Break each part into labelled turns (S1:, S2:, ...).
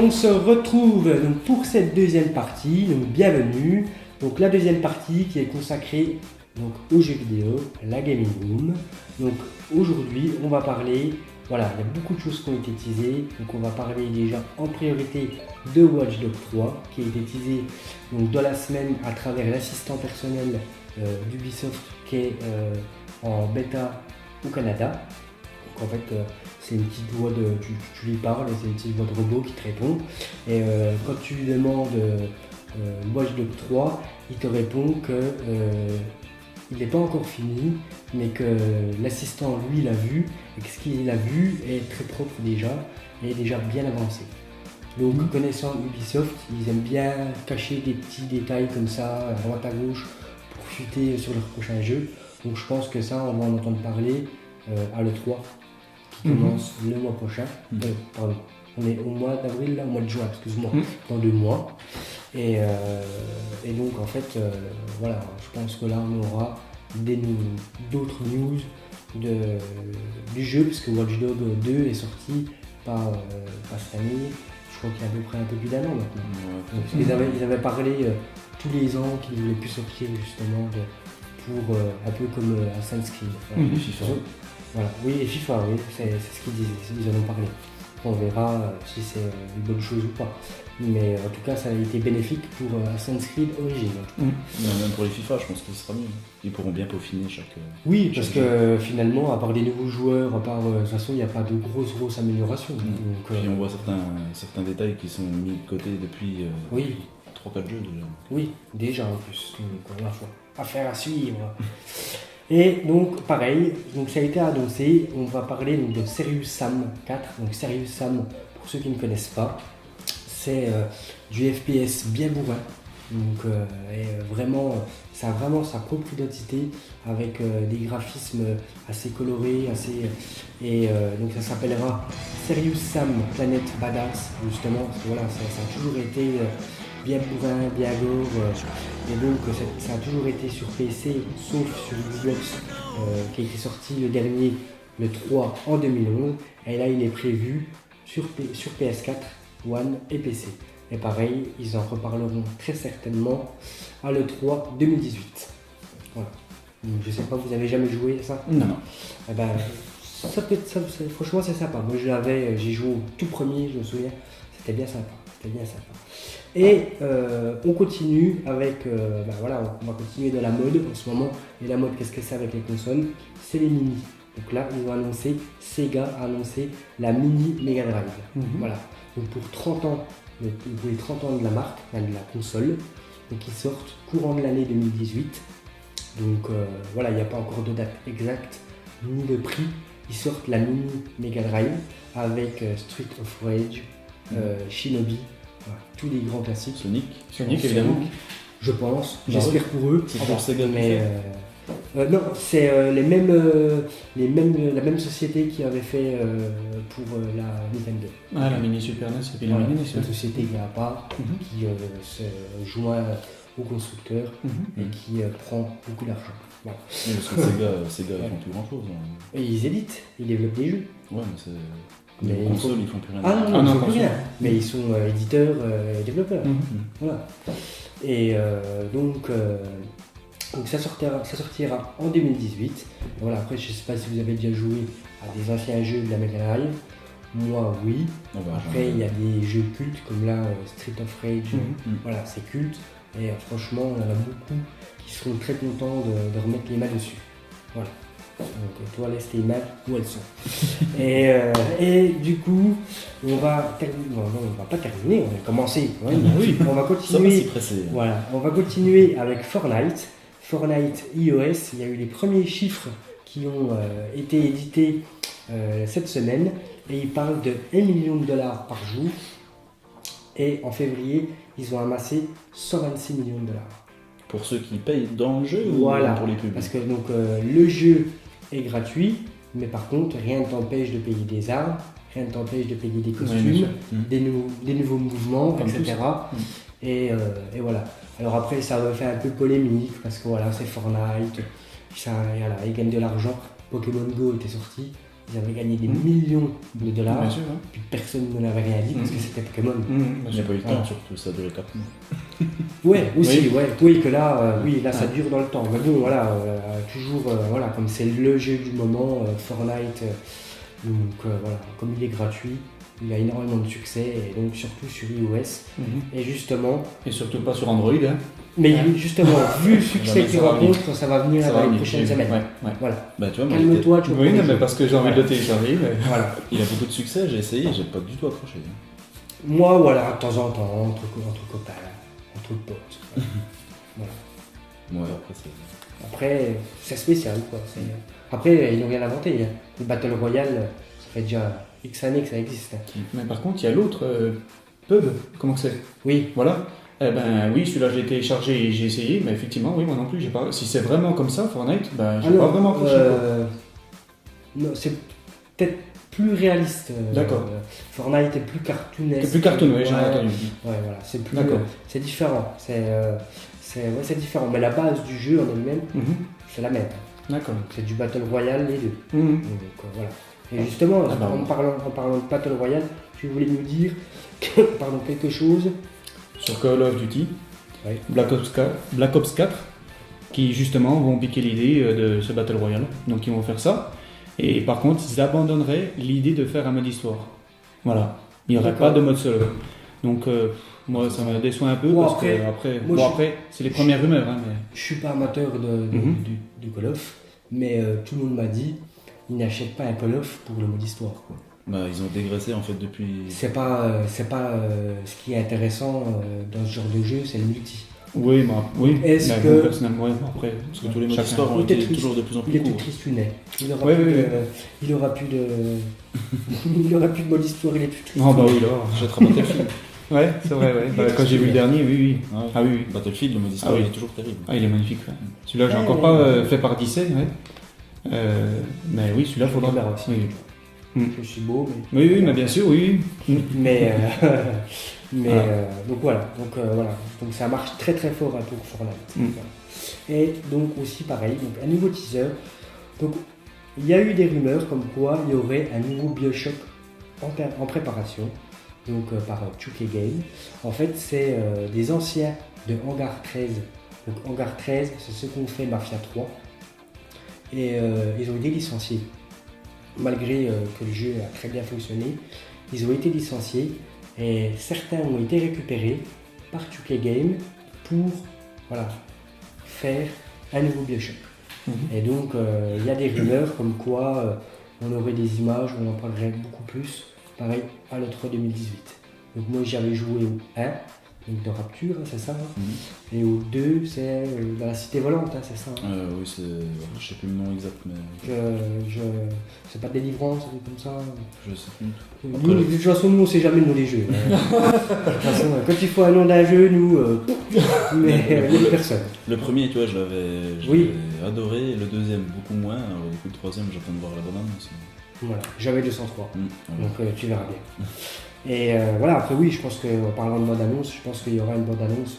S1: on se retrouve donc, pour cette deuxième partie, donc bienvenue. Donc la deuxième partie qui est consacrée donc, aux jeux vidéo, la gaming room. Donc aujourd'hui on va parler, voilà, il y a beaucoup de choses qui ont été teasées. Donc on va parler déjà en priorité de Watch Dogs 3 qui a été teasé donc, dans la semaine à travers l'assistant personnel d'Ubisoft qui est en bêta au Canada. Donc en fait c'est une petite voix de. Tu lui parles, c'est une petite voix de robot qui te répond. Et quand tu lui demandes Watch Dogs 3, il te répond que il n'est pas encore fini, mais que l'assistant lui l'a vu et que ce qu'il a vu est très propre déjà et est déjà bien avancé. Donc connaissant Ubisoft, ils aiment bien cacher des petits détails comme ça à droite à gauche pour fuiter sur leur prochain jeu. Donc je pense que ça on va en entendre parler à l'E3 qui commence le mois prochain. Pardon, on est au mois d'avril, là, au mois de juin, excuse-moi, dans 2 mois. Et donc en fait, voilà, je pense que là on aura d'autres news du jeu, puisque Watch Dogs 2 est sorti pas cette année, je crois qu'il y a à peu près un peu plus d'1 an maintenant. Donc, ils avaient parlé tous les ans qu'ils ne voulaient plus sortir justement pour un peu comme Assassin's Creed.
S2: FIFA.
S1: Voilà, oui, et FIFA, oui, c'est ce qu'ils disaient, ils en ont parlé. On verra si c'est une bonne chose ou pas. Mais en tout cas, ça a été bénéfique pour Assassin's Creed Origins.
S2: Même pour les FIFA, je pense que ce sera mieux. Ils pourront bien peaufiner chaque.
S1: Oui, parce que finalement, à part des nouveaux joueurs, de toute façon, il n'y a pas de grosses améliorations. Donc,
S2: puis on voit certains détails qui sont mis de côté depuis 3-4 jeux déjà.
S1: Oui, déjà en plus. Donc, la fois. Affaire à suivre. Et donc pareil, donc ça a été annoncé, on va parler donc, de Serious Sam 4. Donc Serious Sam, pour ceux qui ne connaissent pas, c'est du FPS bien bourrin. Donc vraiment, ça a vraiment sa propre identité avec des graphismes assez colorés, donc ça s'appellera Serious Sam Planet Badass justement parce que voilà, ça a toujours été bien bourrin, bien gore, et donc ça a toujours été sur PC, sauf sur Xbox qui a été sorti le dernier, le 3 en 2011, et là il est prévu sur PS4, One et PC. Et pareil, ils en reparleront très certainement à l'E3 2018. Voilà. Donc, je sais pas, vous avez jamais joué à ça ?
S2: Non.
S1: Eh ben, ça peut être, franchement c'est sympa. Moi j'ai joué au tout premier, je me souviens, c'était bien sympa. Et on continue avec, on va continuer dans la mode en ce moment. Et la mode, qu'est-ce que c'est avec les consoles ? C'est les mini. Donc là, ils ont annoncé, Sega a annoncé la mini Mega Drive. Voilà. Donc pour 30 ans, pour les 30 ans de la marque, de la console, donc ils sortent courant de l'année 2018. Donc voilà, il n'y a pas encore de date exacte ni de prix. Ils sortent la mini Mega Drive avec Street of Rage, Shinobi, voilà, tous les grands classiques.
S2: Sonic évidemment.
S1: Je pense, j'espère pour eux.
S2: C'est pour Sega,
S1: mais non, c'est la même société qui avait fait pour la Nintendo.
S3: Ah, la mini Super NES, et puis la
S1: Voilà,
S3: mini NES.
S1: c'est une société qui n'a pas, qui se joint au constructeur et qui prend beaucoup d'argent. Voilà.
S2: Oui, parce que Sega ils font plus grand chose.
S1: Et ils éditent, ils développent des jeux.
S2: Ouais, mais c'est.
S1: Mais
S2: Les consoles, ils font plus rien.
S1: Ah non, ils font plus
S3: console.
S1: rien. Mais ils sont éditeurs et développeurs. Voilà. Et donc ça sortira en 2018. Voilà, après, je ne sais pas si vous avez déjà joué à des anciens jeux de la Mega Drive. Moi, oui. Après, il y a des jeux cultes comme là, Street of Rage. Voilà, c'est culte. Et franchement, il y en a beaucoup qui seront très contents de remettre les mains dessus. Voilà. Donc toi laisse tes mains où elles sont. et du coup, on va terminer. Non, on va pas terminer, on va commencer. Ouais,
S2: oui,
S1: on va
S2: ça va
S1: continuer.
S2: s'y presser.
S1: Voilà, on va continuer avec Fortnite. Fortnite iOS, il y a eu les premiers chiffres qui ont été édités cette semaine et ils parlent de $1 million par jour. Et en février, ils ont amassé $126 millions.
S2: Pour ceux qui payent dans le jeu
S1: Voilà,
S2: ou pour les pubs.
S1: parce que donc, le jeu est gratuit, mais par contre, rien ne t'empêche de payer des armes, rien ne t'empêche de payer des costumes, des nouveaux mouvements,
S3: comme
S1: etc. Et voilà. Alors après, ça va faire un peu polémique, parce que voilà, c'est Fortnite, ça, voilà, ils gagnent de l'argent. Pokémon Go était sorti, ils avaient gagné des millions de dollars,
S2: Bien sûr, hein.
S1: puis personne ne n'avait rien dit parce que c'était Pokémon.
S2: Il n'y a pas eu le temps, surtout, ça a duré 4 mois.
S1: Ouais, aussi, oui, que là, ça dure dans le temps. Mais bon, voilà, toujours, voilà, comme c'est le jeu du moment, Fortnite, donc voilà, comme il est gratuit, il a énormément de succès, et donc surtout sur iOS. Et justement.
S3: Et surtout pas sur Android, hein.
S1: Mais justement, vu le succès qu'il rencontre, ça va venir dans les prochaines semaines.
S3: Ouais.
S1: Voilà.
S2: Bah, tu vois,
S1: Calme-toi, tu vas
S3: Oui, mais parce que j'ai envie de le télécharger. Mais...
S1: Voilà.
S2: il a beaucoup de succès, j'ai essayé, j'ai pas du tout accroché.
S1: Moi, voilà, de temps en temps, entre copains, entre potes. Voilà.
S2: Ouais, après, c'est.
S1: Après, c'est spécial, quoi. Après, ils n'ont rien inventé. Hein. Le Battle Royale, ça fait déjà X années que ça existe. Hein.
S3: Mais par contre, il y a l'autre, Pub, comment que c'est?
S1: Oui.
S3: Voilà. Eh ben oui, celui-là j'ai téléchargé et j'ai essayé, mais effectivement, oui, moi non plus, j'ai pas. Si c'est vraiment comme ça, Fortnite, ben j'ai pas vraiment accroché.
S1: Non, c'est peut-être plus réaliste.
S3: D'accord.
S1: Fortnite est plus cartoonesque.
S3: C'est plus cartoon, oui, j'ai entendu.
S1: Ouais, voilà, c'est plus.
S3: D'accord.
S1: C'est différent. C'est différent. Mais la base du jeu en elle-même, c'est la même.
S3: D'accord.
S1: C'est du Battle Royale les deux. Donc voilà. Et justement, en parlant de Battle Royale, tu voulais nous dire quelque chose
S3: sur Call of Duty,
S1: oui.
S3: Black Ops 4, qui justement vont piquer l'idée de ce Battle Royale. Donc ils vont faire ça. Et par contre, ils abandonneraient l'idée de faire un mode histoire. Voilà. Il n'y aurait pas de mode solo. Donc moi, ça me déçoit un peu parce que après, c'est les premières rumeurs. Hein, mais...
S1: Je suis pas amateur du Call of, mais tout le monde m'a dit ils n'achètent pas un Call of pour le mode histoire. Quoi.
S2: Bah, ils ont dégraissé en fait depuis.
S1: C'est pas ce qui est intéressant dans ce genre de jeu, c'est le multi.
S3: Oui, oui.
S1: Est-ce que
S3: personnellement, après,
S2: parce que tous les modes d'histoire ont été toujours de plus en plus courts.
S1: Il est triste, il aura plus de mode histoire, il est plus triste.
S3: Oh bah oui, là.
S2: J'achèterai Battlefield.
S3: Ouais, c'est vrai, ouais. Bah, quand j'ai vu le dernier, oui.
S2: Ouais.
S3: Ah oui.
S2: Battlefield, le mode histoire, il est toujours terrible.
S3: Ah, il est magnifique. Ouais. Celui-là, j'ai encore pas fait par Disney, ouais. Mais oui, celui-là, faudra
S1: bien aussi.
S3: Oui.
S1: Je suis beau, mais.
S3: Oui, mais bien sûr, oui.
S1: Mais donc voilà, donc ça marche très très fort pour Fortnite. Voilà. Et donc aussi pareil, donc un nouveau teaser. Donc il y a eu des rumeurs comme quoi il y aurait un nouveau BioShock en préparation, donc par 2K Games. En fait, c'est des anciens de Hangar 13. Donc Hangar 13, c'est ce qu'ont fait Mafia 3. Et ils ont été licenciés. Malgré que le jeu a très bien fonctionné, ils ont été licenciés et certains ont été récupérés par 2K Games pour faire un nouveau BioShock. Et donc il y a des rumeurs comme quoi on aurait des images, on en parlerait beaucoup plus, pareil à l'E3 2018. Donc moi j'avais joué au 1, donc de Rapture, hein, c'est ça, et au 2 c'est dans la cité volante, hein, c'est ça.
S2: Oui, je sais plus le nom exact, mais.
S1: C'est pas Délivrance, un truc comme ça.
S2: Je sais plus.
S1: Nous, de toute façon, nous on sait jamais le nom des jeux. De toute façon, quand il faut un nom d'un jeu, nous, mais il n'y a personne.
S2: Le premier, tu vois, je l'avais adoré, et le deuxième beaucoup moins. Alors, du coup, le troisième, j'attends de voir la bonne annonce.
S1: Voilà, j'avais 203,
S2: voilà.
S1: Donc tu verras bien. Et voilà, après oui, je pense qu'en parlant de bande-annonce, je pense qu'il y aura une bande-annonce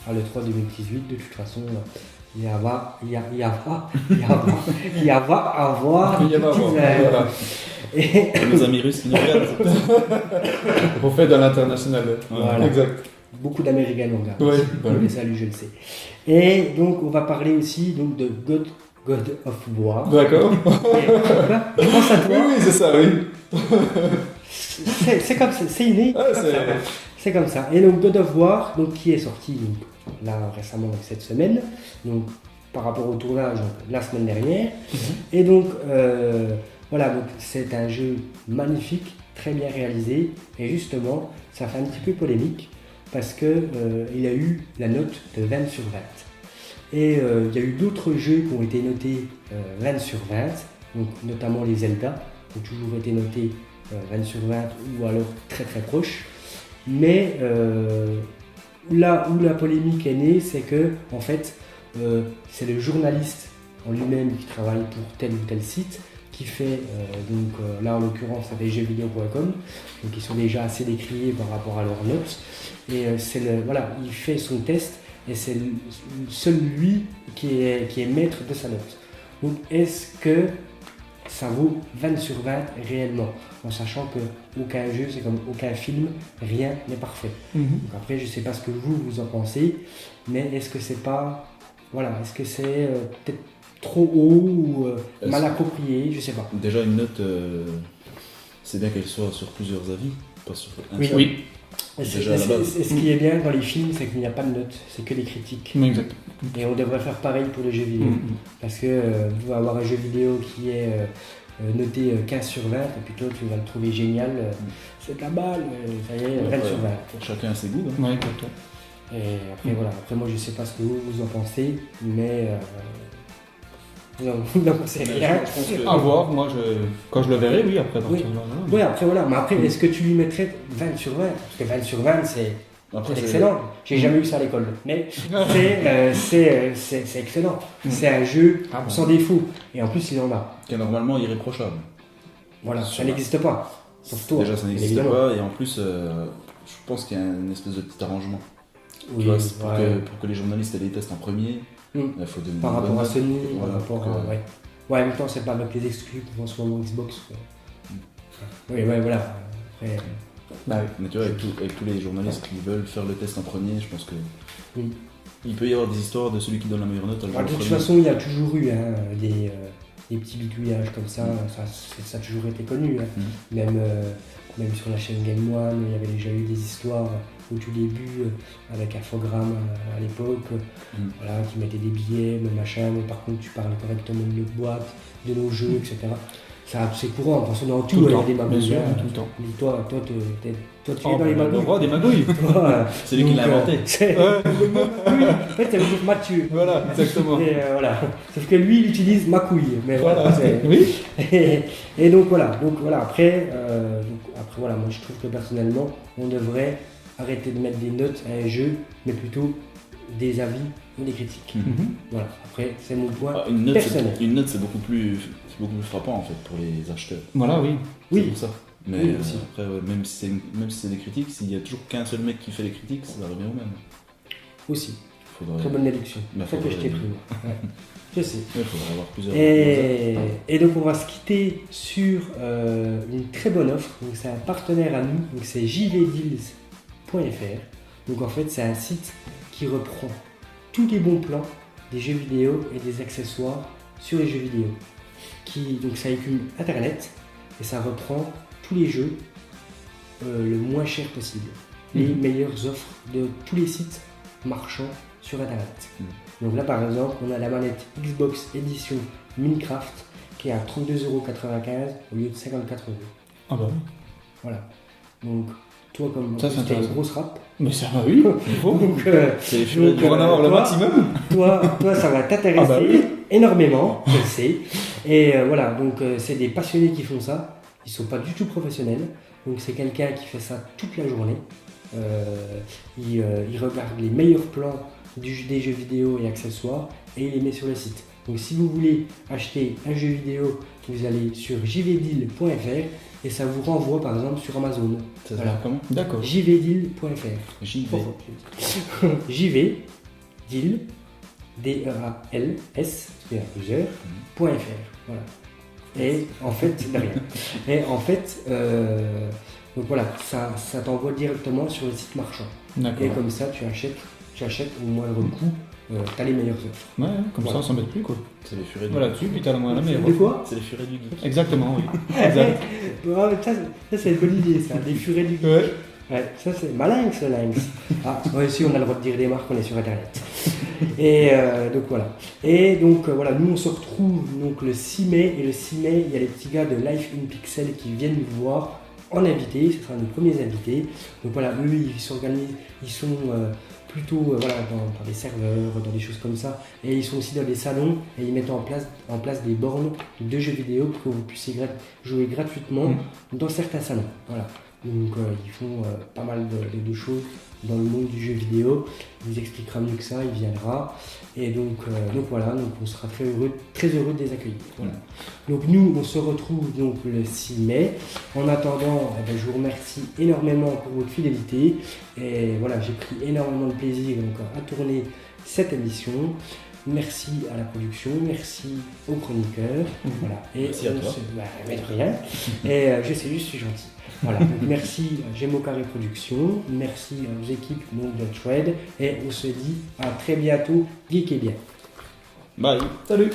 S1: à l'E3 2018. De toute façon, il y va avoir.
S2: Et nos amis russes qui nous regardent.
S3: On fait dans l'international.
S1: Voilà.
S3: Exact.
S1: Beaucoup d'Américains nous regardent.
S3: Ouais,
S1: je les salue, je le sais. Et donc on va parler aussi donc, de God of War.
S3: D'accord.
S1: Pense à toi.
S3: Oui, c'est ça, oui.
S1: C'est comme ça, c'est inné. C'est comme ça. Et donc God of War, donc, qui est sorti donc, là récemment donc, cette semaine, donc par rapport au tournage donc, la semaine dernière. Et donc voilà, donc c'est un jeu magnifique, très bien réalisé, et justement ça fait un petit peu polémique parce que il a eu la note de 20 sur 20. Et il y a eu d'autres jeux qui ont été notés 20 sur 20, donc notamment les Zelda, qui ont toujours été notés 20 sur 20 ou alors très très proches. Mais là où la polémique est née, c'est que en fait c'est le journaliste en lui-même qui travaille pour tel ou tel site qui fait, là en l'occurrence c'est jeuxvideo.com, donc ils sont déjà assez décriés par rapport à leurs notes. Et il fait son test et c'est seul lui qui est maître de sa note. Donc est-ce que ça vaut 20 sur 20 réellement, en sachant que aucun jeu, c'est comme aucun film, rien n'est parfait. Donc après, je sais pas ce que vous en pensez, mais est-ce que c'est pas, voilà, est-ce que c'est peut-être trop haut ou mal approprié, je sais pas.
S2: Déjà, une note, c'est bien qu'elle soit sur plusieurs avis, pas sur un
S1: Oui,
S2: seul.
S3: Oui,
S2: Déjà, à la base.
S1: Ce qui est bien dans les films, c'est qu'il n'y a pas de notes, c'est que des critiques.
S3: exact.
S1: Et on devrait faire pareil pour les jeux vidéo. Parce que vous allez avoir un jeu vidéo qui est noté 15 sur 20, et puis toi tu vas le trouver génial, c'est de la balle, ça y est, 20 sur 20.
S2: Chacun a ses goûts. Hein.
S3: Ouais, exactement.
S1: Et après voilà, après moi je sais pas ce que vous en pensez, mais vous n'en pensez rien.
S2: Je pense que-
S3: À voir, moi, quand je le verrai, oui, après.
S1: Oui. Oui, après voilà, mais après est-ce que tu lui mettrais 20 sur 20? Parce que 20 sur 20 c'est
S2: Après, c'est-
S1: excellent. J'ai jamais eu ça à l'école, mais c'est excellent. C'est un jeu
S3: Ah bon.
S1: sans défaut, et en plus il en a.
S2: qui est normalement irréprochable.
S1: Voilà,
S2: Sur
S1: ça n'existe pas. Sauf toi.
S2: Déjà, ça n'existe
S1: évidemment.
S2: pas, et en plus, je pense qu'il y a une espèce de petit arrangement.
S1: Oui,
S2: Tu vois, c'est pour,
S1: ouais.
S2: pour que les journalistes aient les tests en premier, il faut donner
S1: Par
S2: une
S1: rapport
S2: bonne
S1: à
S2: note.
S1: Sony,
S2: Voilà,
S1: par rapport
S2: pour
S1: à.
S2: que-
S1: Ouais. Ouais, en même temps, c'est pas avec les exclus pour en ce moment Xbox. Quoi. Oui, ouais, voilà. Après,
S3: Bah oui.
S2: Mais tu vois, avec tous les journalistes qui veulent faire le test en premier, je pense que
S1: Oui.
S2: il peut y avoir des histoires de celui qui donne la meilleure note.
S1: de toute façon, il y a toujours eu des petits bidouillages comme ça. Ça a toujours été connu. Hein. Même sur la chaîne Game One, il y avait déjà eu des histoires au tout début avec Infogrames à l'époque, voilà, qui mettaient des billets, le machin, mais par contre tu parles correctement de notre boîte, de nos jeux, etc. Ça, c'est courant, de toute façon dans tout,
S3: Tout le
S1: il y a
S3: temps,
S1: des
S3: bien
S1: magouilles.
S3: sûr,
S1: hein.
S3: tout le temps.
S1: Dis, toi, tu es
S3: Oh,
S1: dans les
S3: le
S1: magouilles.
S3: roi des magouilles.
S1: Toi,
S2: C'est lui qui l'a
S1: donc,
S2: inventé.
S1: oui, en fait, ça veut dire Mathieu.
S3: Voilà, exactement.
S1: Et, voilà. Sauf que lui, il utilise ma couille. Mais voilà, c'est-
S3: Oui.
S1: et donc voilà. Après, voilà, moi je trouve que personnellement, on devrait arrêter de mettre des notes à un jeu, mais plutôt des avis ou des critiques. Voilà. Après, c'est mon point
S2: Ah, une note,
S1: personnel.
S2: c'est beaucoup plus frappant en fait pour les acheteurs.
S3: Voilà, oui.
S1: Oui.
S2: C'est pour ça. Mais
S1: Oui, aussi.
S2: après, ouais, même si c'est des critiques, s'il y a toujours qu'un seul mec qui fait les critiques, ça revient au même.
S1: Aussi.
S2: Faudrait,
S1: Très bonne déduction.
S2: Mais
S1: C'est ça que je t'ai pris. Ouais. Je sais.
S2: ouais, faudrait avoir plusieurs.
S1: Et donc on va se quitter sur une très bonne offre. Donc c'est un partenaire à nous, donc c'est jvdeals.fr. Donc en fait c'est un site qui reprend tous les bons plans des jeux vidéo et des accessoires sur les jeux vidéo. Donc ça écume internet et ça reprend tous les jeux le moins cher possible. Les meilleures offres de tous les sites marchands sur internet. Donc là par exemple on a la manette Xbox Edition Minecraft qui est à 32,95€ au lieu de 54€.
S3: Ah bah oui.
S1: Voilà. Donc toi comme
S3: Ça, c'est
S1: tu as une
S3: intéressant.
S1: grosse rap,
S3: Mais ça va, oui. Il faut.
S1: donc,
S2: C'est les furets
S3: Pour en avoir le
S1: toi-
S3: maximum.
S1: toi ça va t'intéresser
S3: Ah bah oui.
S1: énormément, je le sais. Et voilà, donc c'est des passionnés qui font ça. Ils sont pas du tout professionnels. Donc c'est quelqu'un qui fait ça toute la journée. Il regarde les meilleurs plans des jeux vidéo et accessoires et il les met sur le site. Donc si vous voulez acheter un jeu vidéo, vous allez sur jvdeal.fr et ça vous renvoie par exemple sur Amazon.
S2: Ça
S1: Voilà.
S2: s'appelle comment
S3: D'accord.
S1: jvdeal.fr.
S2: J'y vais.
S1: JV, deal, D-E-A-L-S, parce qu'il y en a plusieurs, .fr. Voilà. Et en fait, de rien. Et en fait, donc voilà, ça t'envoie directement sur le site marchand. Et
S3: D'accord.
S1: comme ça, tu achètes au moindre coût, tu as les meilleures offres.
S3: Ouais, comme
S1: Voilà.
S3: ça, on s'embête plus, quoi.
S2: C'est les furets du
S3: Voilà, dessus, puis t'as la moindre meilleure.
S1: De quoi
S2: C'est les furets du geek.
S3: Exactement, oui. Exact.
S1: Ah, ça, c'est une bonne idée, ça, des furets du geek.
S3: Ouais.
S1: Ouais, ça c'est malinx, lynx. Ah, ouais, si on a le droit de dire des marques, on est sur internet. Et donc voilà. Et donc voilà, nous on se retrouve donc le 6 mai. Et le 6 mai, il y a les petits gars de Life in Pixel qui viennent nous voir en invité. Ce sera nos premiers invités. Donc voilà, eux ils s'organisent, ils sont plutôt voilà, dans des serveurs, dans des choses comme ça. Et ils sont aussi dans des salons et ils mettent en place des bornes de jeux vidéo pour que vous puissiez jouer gratuitement dans certains salons. Voilà. Donc ils font pas mal de choses dans le monde du jeu vidéo. Il vous expliquera mieux que ça, il viendra. Et donc voilà, donc on sera très heureux de les accueillir. Voilà. Donc nous, on se retrouve donc le 6 mai. En attendant, je vous remercie énormément pour votre fidélité. Et voilà, j'ai pris énormément de plaisir donc, à tourner cette émission. Merci à la production, merci aux chroniqueurs. Voilà. Et
S2: merci à toi.
S1: Mais de rien. Et je suis gentil. Voilà, donc merci à Gémeaux Carré Productions, merci aux équipes donc, de Thread et on se dit à très bientôt, geekez bien.
S2: Bye.
S3: Salut.